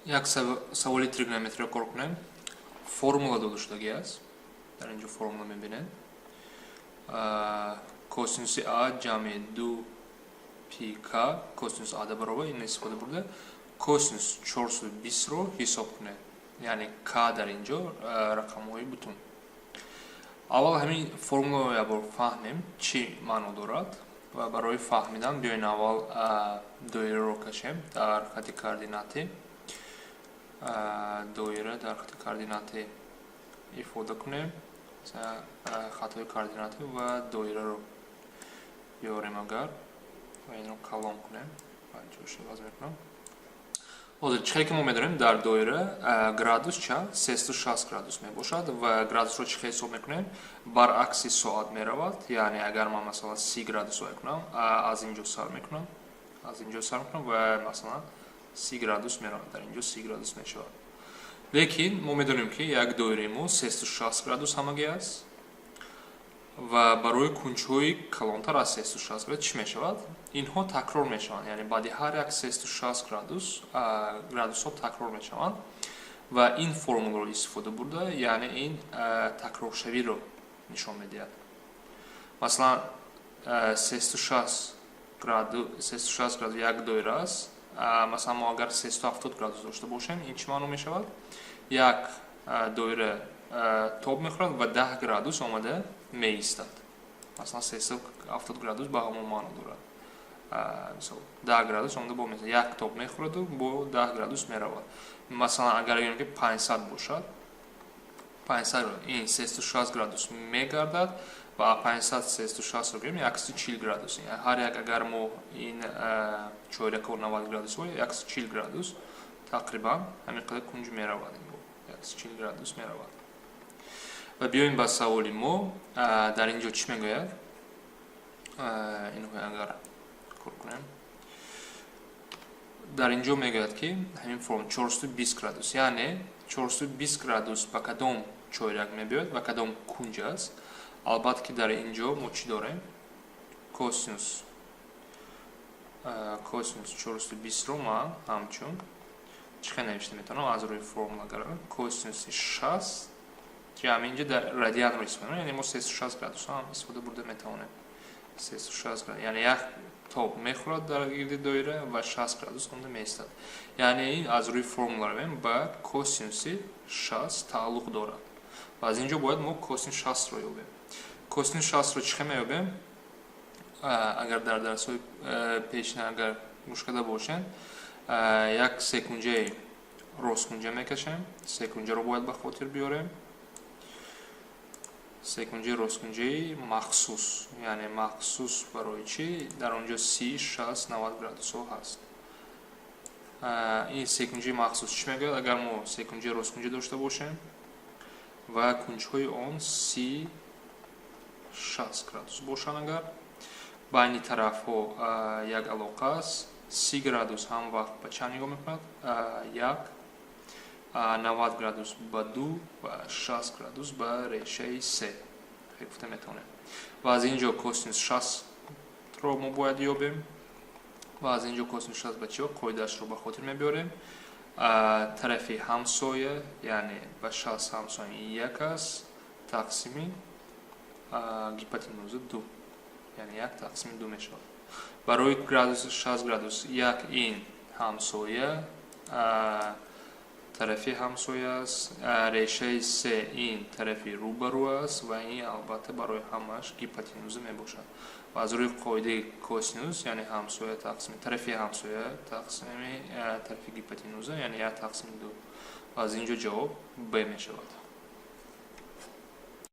یک سوالی تریگنومتری کار کنیم. فرمولا داشته است. در اینجا فرمولا میبینید. کوسینوس آ جمع دو پی کا کوسینوس آ برابر این استفاده برده. کوسینوس 420 رو حساب کنه. یعنی کا در اینجا رقم‌های بتون. اول همین فرمولا رو باید فهمیم چی معنی دارد و برای فهمیدن بیاین اول دایره رو کشیم در خط کوردیناتی. دایره در خط کوردیناتی ifade کنیم. خطای کوردیناتی و دایره رو بیاریم اگر و این رو کلام کنیم و جوش لازم کنم. حاضر چیزی که ما می‌داریم در دایره گرادوس چند 360 گرادوس میباشد و گرادوس رو چه حساب میکنیم برعکس ساعت میرود. یعنی اگر من مثلا 30 گرادوس رو کنم از اینجا سر میکنم و مثلا 30 گرادوس میرود در اینجا 30 گرادوس میشود. لیکن ما می‌دونیم که یک دایره ما 360 گرادوس همگی است و برای کنج‌های کلانتر از 360 گرادوس چی میشود؟ اینها تکرار میشوند. یعنی بعد هر یک 360 گرادوس ها تکرار میشوند و این فرمول رو استفاده برده یعنی این تکرار شوی رو نشان میدهد. مثلا 360 گرادوس یک دایره است. مثلا ما اگر 370 گرادوس داشته باشیم این چی معنی میشود؟ یک دایره تاب میخورد و 10 گرادوس آمده میایستد. مثلا 370 گرادوس با همون معنی دارد. مثلا 10 گرادوس آمده با مثلا یک تاب میخورد و با 10 گرادوس میرود. مثلا اگر بگیم که 500 باشد 500 این 360 گرادوس میگردد و 500 360 رو بگیریم 140 گرادوس. یعنی هر یک اگر ما این چهارک و 90 گرادوس و 140 گرادوس تقریبا همین قدر کنج میرود. 140 گرادوس میرود. و بیایم با سوالی ما در اینجا چی میگوید؟ اینو اگر کار کنیم در اینجا میگوید که همین فرم 420 گرادوس یعنی 420 گرادوس با کدام چهارک میباید و کدام کنج است. البته که در اینجا ما چی داریم؟ کوسینوس 420 رو ما همچون چه نوشته میتونم از روی فرمولا گرفتم. کوسینوس 60 جمع اینجا در رادیان رو استفاده یعنی ما 360 گرادوس هم استفاده برده میتونیم. 360 گرادوس یعنی یک تاب میخورد در گرد دایره و 60 گرادوس اونجا میایستد. یعنی این از روی فرمولا رو ببین با کوسینوس 60 تعلق دارد. و از اینجا باید ما کوسینوس 60 رو یابیم. کوسینوس 60 رو چه میابیم؟ اگر در درس‌های پیشین اگر مشکل باشن یک سکنجه راستکنجه میکشیم. سکنجه رو باید به خاطر بیاریم. سکنجه راستکنجه مخصوص یعنی مخصوص برای چی؟ در اونجا 30 60 90 گرادوس ها هست. این سکنجه مخصوص چی میگه؟ اگر ما سکنجه راستکنجه داشته باشیم و کنج‌های آن 30 60 گرادوس باشن اگر بین طرف ها یک علاقه است 30 گرادوس هم وقت به چند نگاه میکند؟ یک 90 گرادوس با 2 و 60 گرادوس با ریشه 3 گفته میتونیم. و از اینجا کوسینوس 60 رو ما باید یابیم و از اینجا کوسینوس 60 بچه ها قاعده‌اش رو به خاطر میبریم. طرف همسایه یعنی با 60 همسایه یک است تقسیم هیپوتنوز 2 یعنی 1 تقسیم 2 میشه. برای گرادوس 60 گرادوس یک این همسایه طرفی همسایه است. ریشه 3 این طرفی روبرو است و این البته برای همش هیپوتنوز میباشد. و از روی قاعده کوسینوس یعنی همسایه تقسیم طرفی همسایه تقسیم طرفی هیپوتنوز یعنی 1 تقسیم 2 و از اینجا جواب ب میشود.